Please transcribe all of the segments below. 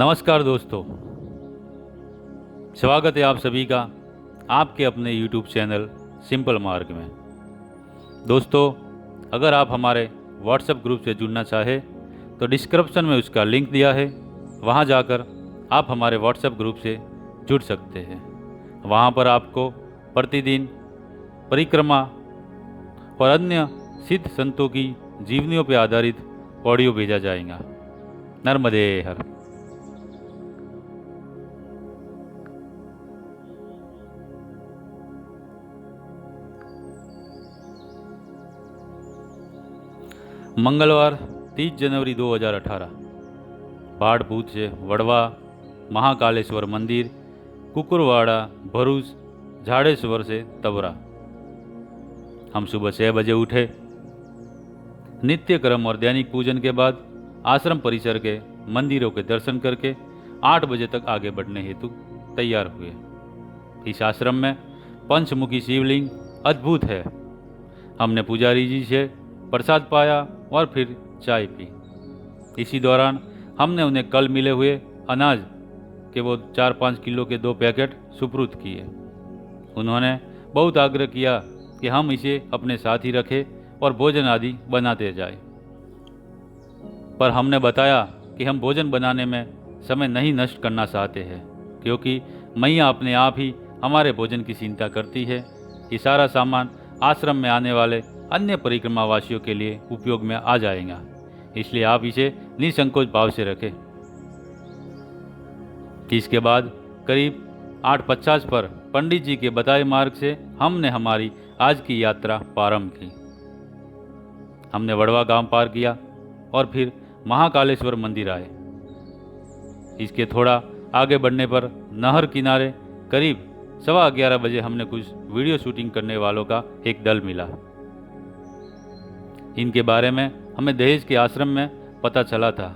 नमस्कार दोस्तों, स्वागत है आप सभी का आपके अपने YouTube चैनल सिंपल मार्ग में। दोस्तों, अगर आप हमारे WhatsApp ग्रुप से जुड़ना चाहें तो डिस्क्रिप्शन में उसका लिंक दिया है, वहां जाकर आप हमारे WhatsApp ग्रुप से जुड़ सकते हैं। वहां पर आपको प्रतिदिन परिक्रमा और अन्य सिद्ध संतों की जीवनियों पर आधारित ऑडियो भेजा जाएगा। नर्मदे हर। मंगलवार 30 जनवरी 2018 बाढ़ भूत से वड़वा महाकालेश्वर मंदिर, कुकुरवाड़ा, भरूच, झाड़ेश्वर से तबरा। हम सुबह 6 बजे उठे। नित्य क्रम और दैनिक पूजन के बाद आश्रम परिसर के मंदिरों के दर्शन करके 8 बजे तक आगे बढ़ने हेतु तैयार हुए। इस आश्रम में पंचमुखी शिवलिंग अद्भुत है। हमने पुजारी जी से प्रसाद पाया और फिर चाय पी। इसी दौरान हमने उन्हें कल मिले हुए अनाज के वो 4-5 किलो के 2 पैकेट सुपुर्द किए। उन्होंने बहुत आग्रह किया कि हम इसे अपने साथ ही रखें और भोजन आदि बनाते जाएं। पर हमने बताया कि हम भोजन बनाने में समय नहीं नष्ट करना चाहते हैं, क्योंकि मैया अपने आप ही हमारे भोजन की चिंता करती है। ये सारा सामान आश्रम में आने वाले अन्य परिक्रमावासियों के लिए उपयोग में आ जाएगा, इसलिए आप इसे निसंकोच भाव से रखें। इसके बाद करीब 8:50 पर पंडित जी के बताए मार्ग से हमने हमारी आज की यात्रा प्रारंभ की। हमने वड़वा गांव पार किया और फिर महाकालेश्वर मंदिर आए। इसके थोड़ा आगे बढ़ने पर नहर किनारे करीब 11:15 बजे हमने कुछ वीडियो शूटिंग करने वालों का एक दल मिला। इनके बारे में हमें दहेज के आश्रम में पता चला था।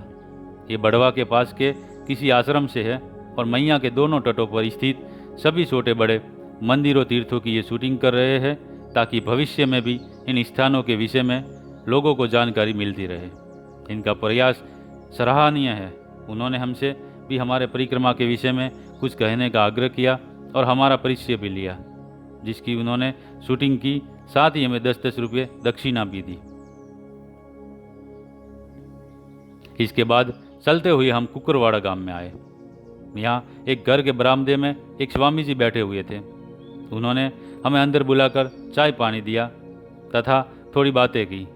ये बड़वा के पास के किसी आश्रम से है और मैया के दोनों तटों पर स्थित सभी छोटे बड़े मंदिरों तीर्थों की ये शूटिंग कर रहे हैं, ताकि भविष्य में भी इन स्थानों के विषय में लोगों को जानकारी मिलती रहे। इनका प्रयास सराहनीय है। उन्होंने हमसे भी हमारे परिक्रमा के विषय में कुछ कहने का आग्रह किया और हमारा परिचय भी लिया, जिसकी उन्होंने शूटिंग की। साथ ही हमें 10-10 रुपये दक्षिणा भी दी। इसके बाद चलते हुए हम कुकुरवाड़ा गांव में आए। यहाँ एक घर के बरामदे में एक स्वामी जी बैठे हुए थे। उन्होंने हमें अंदर बुलाकर चाय पानी दिया तथा थोड़ी बातें की।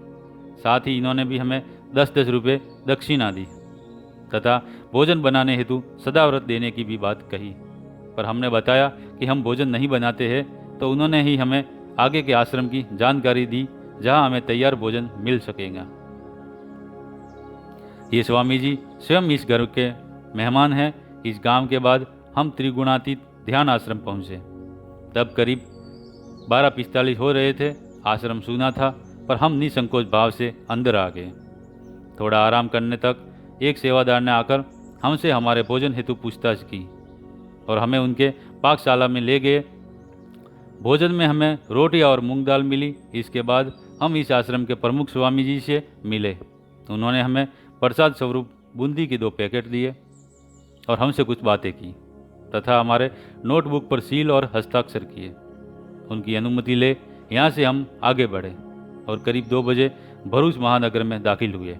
साथ ही इन्होंने भी हमें 10-10 रुपये दक्षिणा दी तथा भोजन बनाने हेतु सदाव्रत देने की भी बात कही। पर हमने बताया कि हम भोजन नहीं बनाते हैं, तो उन्होंने ही हमें आगे के आश्रम की जानकारी दी, जहाँ हमें तैयार भोजन मिल सकेगा। ये स्वामी जी स्वयं इस घर के मेहमान हैं। इस गांव के बाद हम त्रिगुणातीत ध्यान आश्रम पहुंचे। तब करीब 12:45 हो रहे थे। आश्रम सूना था, पर हम निसंकोच भाव से अंदर आ गए। थोड़ा आराम करने तक एक सेवादार ने आकर हमसे हमारे भोजन हेतु पूछताछ की और हमें उनके पाकशाला में ले गए। भोजन में हमें रोटी और मूंग दाल मिली। इसके बाद हम इस आश्रम के प्रमुख स्वामी जी से मिले। उन्होंने हमें प्रसाद स्वरूप बूंदी के 2 पैकेट दिए और हमसे कुछ बातें की तथा हमारे नोटबुक पर सील और हस्ताक्षर किए। उनकी अनुमति ले यहाँ से हम आगे बढ़े और करीब 2 बजे भरूच महानगर में दाखिल हुए।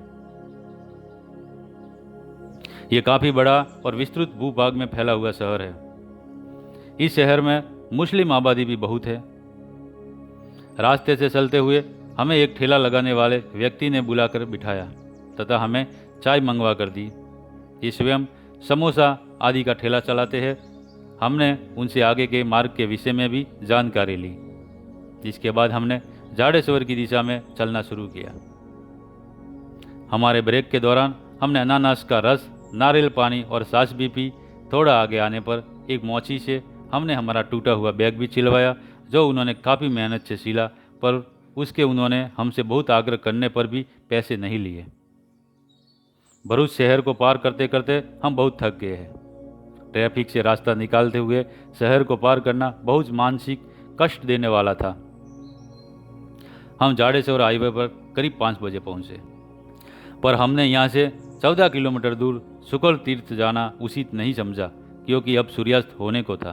ये काफ़ी बड़ा और विस्तृत भूभाग में फैला हुआ शहर है। इस शहर में मुस्लिम आबादी भी बहुत है। रास्ते से चलते हुए हमें एक ठेला लगाने वाले व्यक्ति ने बुलाकर बिठाया तथा हमें चाय मंगवा कर दी। ये स्वयं समोसा आदि का ठेला चलाते हैं। हमने उनसे आगे के मार्ग के विषय में भी जानकारी ली। जिसके बाद हमने झाड़ेश्वर की दिशा में चलना शुरू किया। हमारे ब्रेक के दौरान हमने अनानास का रस, नारियल पानी और छाछ भी पी। थोड़ा आगे आने पर एक मोची से हमने हमारा टूटा हुआ बैग भी चिलवाया, जो उन्होंने काफ़ी मेहनत से सिला, पर उसके उन्होंने हमसे बहुत आग्रह करने पर भी पैसे नहीं लिए। भरूच शहर को पार करते करते हम बहुत थक गए हैं। ट्रैफिक से रास्ता निकालते हुए शहर को पार करना बहुत मानसिक कष्ट देने वाला था। हम झाड़ेश्वर हाईवे पर करीब 5 बजे पहुंचे, पर हमने यहाँ से 14 किलोमीटर दूर शुक्ल तीर्थ जाना उचित नहीं समझा, क्योंकि अब सूर्यास्त होने को था,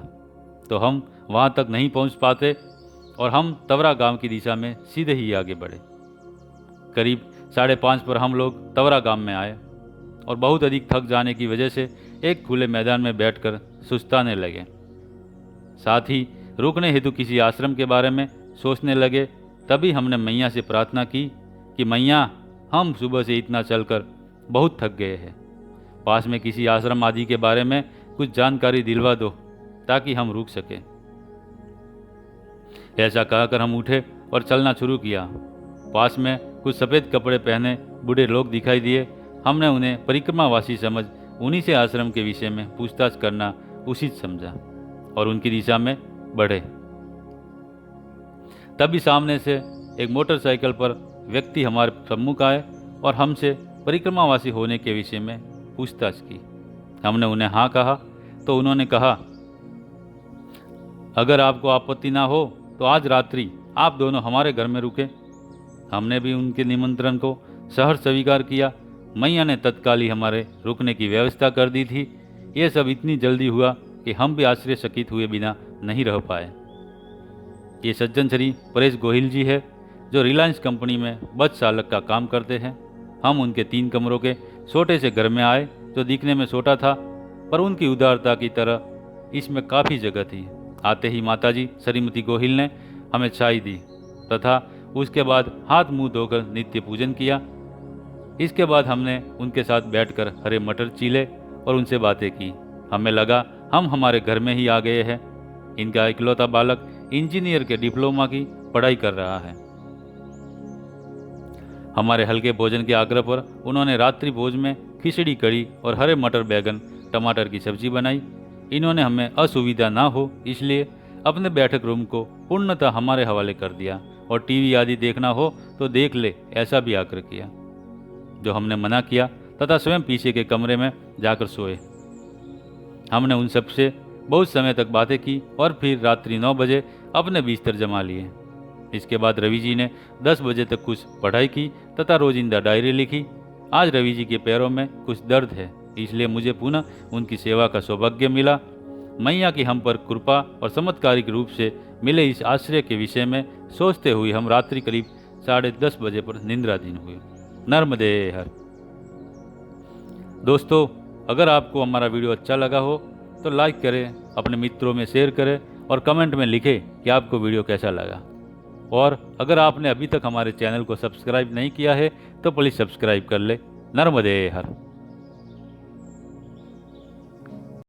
तो हम वहाँ तक नहीं पहुँच पाते और हम तवरा गांव की दिशा में सीधे ही आगे बढ़े। करीब 5:30 पर हम लोग तवरा गांव में आए और बहुत अधिक थक जाने की वजह से एक खुले मैदान में बैठकर सुस्ताने लगे। साथ ही रुकने हेतु किसी आश्रम के बारे में सोचने लगे। तभी हमने मैया से प्रार्थना की कि मैया, हम सुबह से इतना चलकर बहुत थक गए हैं, पास में किसी आश्रम आदि के बारे में कुछ जानकारी दिलवा दो ताकि हम रुक सके। ऐसा कहकर हम उठे और चलना शुरू किया। पास में कुछ सफ़ेद कपड़े पहने बूढ़े लोग दिखाई दिए। हमने उन्हें परिक्रमावासी समझ उन्हीं से आश्रम के विषय में पूछताछ करना उचित समझा और उनकी दिशा में बढ़े। तभी सामने से एक मोटरसाइकिल पर व्यक्ति हमारे सम्मुख आए और हमसे परिक्रमावासी होने के विषय में पूछताछ की। हमने उन्हें हाँ कहा तो उन्होंने कहा, अगर आपको आपत्ति ना हो तो आज रात्रि आप दोनों हमारे घर में रुके। हमने भी उनके निमंत्रण को सहर्ष स्वीकार किया। मैया ने तत्काल ही हमारे रुकने की व्यवस्था कर दी थी। ये सब इतनी जल्दी हुआ कि हम भी आश्चर्यचकित हुए बिना नहीं रह पाए। ये सज्जन श्री परेश गोहिल जी है, जो रिलायंस कंपनी में बस चालक का काम करते हैं। हम उनके 3 कमरों के छोटे से घर में आए, जो दिखने में छोटा था, पर उनकी उदारता की तरह इसमें काफ़ी जगह थी। आते ही माताजी श्रीमती गोहिल ने हमें चाय दी तथा उसके बाद हाथ मुंह धोकर नित्य पूजन किया। इसके बाद हमने उनके साथ बैठकर हरे मटर चीले और उनसे बातें की। हमें लगा हम हमारे घर में ही आ गए हैं। इनका इकलौता बालक इंजीनियर के डिप्लोमा की पढ़ाई कर रहा है। हमारे हल्के भोजन के आग्रह पर उन्होंने रात्रि भोज में खिचड़ी, कढ़ी और हरे मटर, बैगन, टमाटर की सब्जी बनाई। इन्होंने हमें असुविधा ना हो इसलिए अपने बैठक रूम को पूर्णतः हमारे हवाले कर दिया और टीवी आदि देखना हो तो देख ले, ऐसा भी आग्रह किया, जो हमने मना किया तथा स्वयं पीछे के कमरे में जाकर सोए। हमने उन सबसे बहुत समय तक बातें की और फिर रात्रि 9 बजे अपने बिस्तर जमा लिए। इसके बाद रवि जी ने 10 बजे तक कुछ पढ़ाई की तथा रोजिंदा डायरी लिखी। आज रवि जी के पैरों में कुछ दर्द है, इसलिए मुझे पुनः उनकी सेवा का सौभाग्य मिला। मैया की हम पर कृपा और चमत्कारिक रूप से मिले इस आश्रय के विषय में सोचते हुए हम रात्रि करीब 10:30 बजे पर निंद्राधीन हुए। नर्मदे हर। दोस्तों, अगर आपको हमारा वीडियो अच्छा लगा हो तो लाइक करें, अपने मित्रों में शेयर करें और कमेंट में लिखें कि आपको वीडियो कैसा लगा। और अगर आपने अभी तक हमारे चैनल को सब्सक्राइब नहीं किया है तो प्लीज़ सब्सक्राइब कर ले। नर्मदे हर।